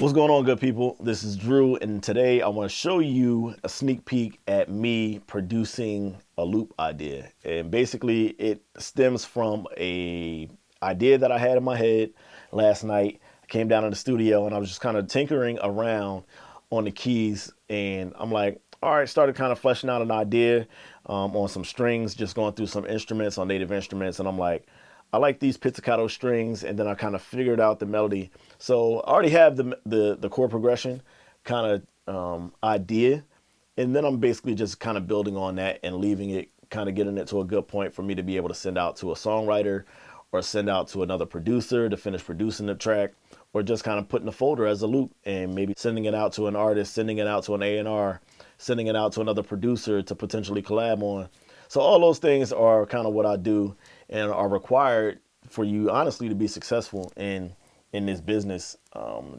What's going on, good people? This is Drew, and today I want to show you a sneak peek at me producing a loop idea. And basically, it stems from a idea that I had in my head last night. I came down in the studio and I was just kind of tinkering around on the keys, and I'm like, all right, started kind of fleshing out an idea on some strings, just going through some instruments on native instruments, and I'm like, I like these pizzicato strings, and then I kind of figured out the melody. So I already have the chord progression kind of idea, and then I'm basically just kind of building on that and leaving it, kind of getting it to a good point for me to be able to send out to a songwriter or send out to another producer to finish producing the track, or just kind of putting a folder as a loop and maybe sending it out to an artist, sending it out to an A&R, sending it out to another producer to potentially collab on. So all those things are kind of what I do and are required for you, honestly, to be successful in this business.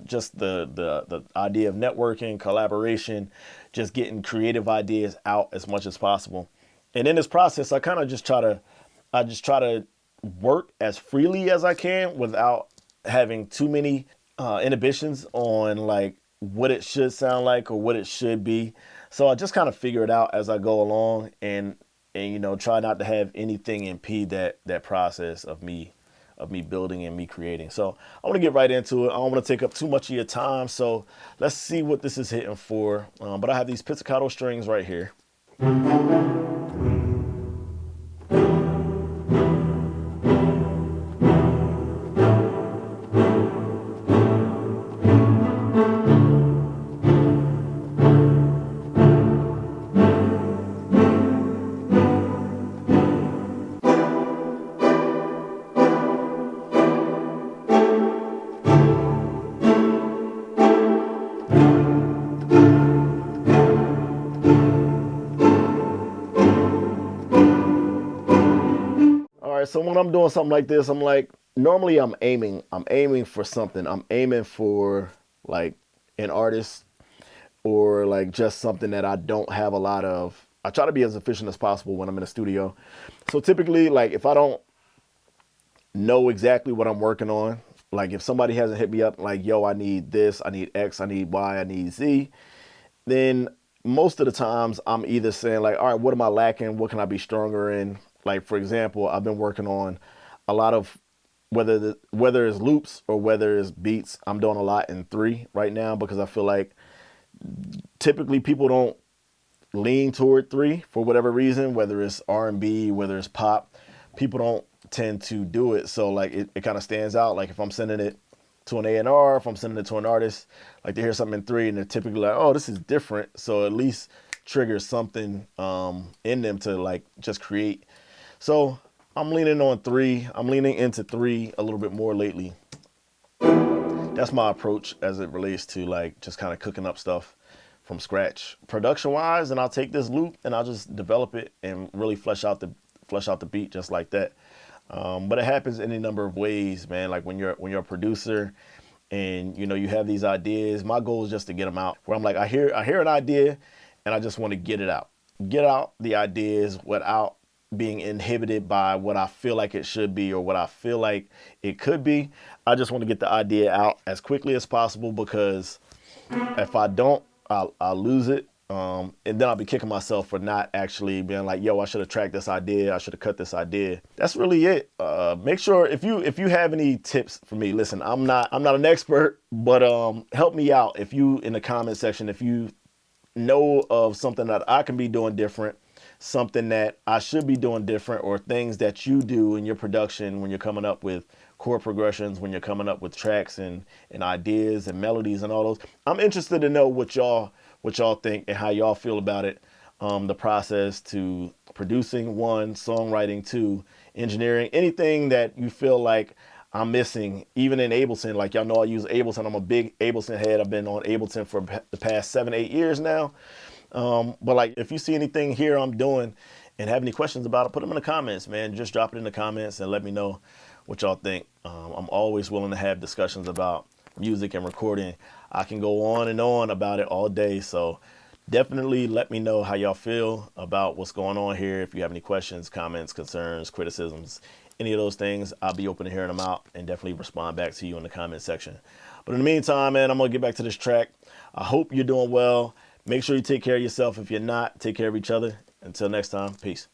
Just the idea of networking, collaboration, just getting creative ideas out as much as possible. And in this process, I kind of just try to work as freely as I can without having too many inhibitions on like what it should sound like or what it should be. So I just kind of figure it out as I go along, and try not to have anything impede that process of me building and me creating. So I want to get right into it. I don't want to take up too much of your time, so let's see what this is hitting for. But I have these pizzicato strings right here. All right, so when I'm doing something like this, I'm like, normally I'm aiming for something. I'm aiming for like an artist, or like just something that I don't have a lot of. I try to be as efficient as possible when I'm in the studio. So typically, like if I don't know exactly what I'm working on, like if somebody hasn't hit me up like, yo, I need this, I need X, I need Y, I need Z, then most of the times I'm either saying like, all right, what am I lacking? What can I be stronger in? Like, for example, I've been working on a lot of, whether it's loops or whether it's beats, I'm doing a lot in 3 right now, because I feel like typically people don't lean toward 3 for whatever reason, whether it's R&B, whether it's pop, people don't tend to do it. So like it kind of stands out. Like if I'm sending it to an A&R, if I'm sending it to an artist, like they hear something in 3 and they're typically like, oh, this is different. So at least triggers something in them to like just create. So I'm leaning on 3. I'm leaning into 3 a little bit more lately. That's my approach as it relates to like just kind of cooking up stuff from scratch. Production wise, and I'll take this loop and I'll just develop it and really flesh out the beat just like that. But it happens any number of ways, man. Like when you're a producer and you have these ideas, my goal is just to get them out. Where I'm like, I hear an idea and I just want to get it out. Get out the ideas without being inhibited by what I feel like it should be or what I feel like it could be. I just want to get the idea out as quickly as possible, because if I don't, I'll lose it. And then I'll be kicking myself for not actually being like, yo, I should have tracked this idea. I should have cut this idea. That's really it. Make sure if you have any tips for me, listen, I'm not an expert, but help me out. If you, in the comment section, if you know of something that I can be doing different, something that I should be doing different, or things that you do in your production when you're coming up with chord progressions, when you're coming up with tracks and ideas and melodies and all those. I'm interested to know what y'all think and how y'all feel about it. The process to producing, 1, songwriting, 2, engineering, anything that you feel like I'm missing, even in Ableton. Like y'all know I use Ableton. I'm a big Ableton head. I've been on Ableton for the past 7-8 years now. But like if you see anything here I'm doing and have any questions about it, put them in the comments, man. Just drop it in the comments and let me know what y'all think. I'm always willing to have discussions about music and recording. I can go on and on about it all day. So definitely let me know how y'all feel about what's going on here. If you have any questions, comments, concerns, criticisms, any of those things, I'll be open to hearing them out and definitely respond back to you in the comment section. But in the meantime, man, I'm going to get back to this track. I hope you're doing well. Make sure you take care of yourself. If you're not, take care of each other. Until next time, peace.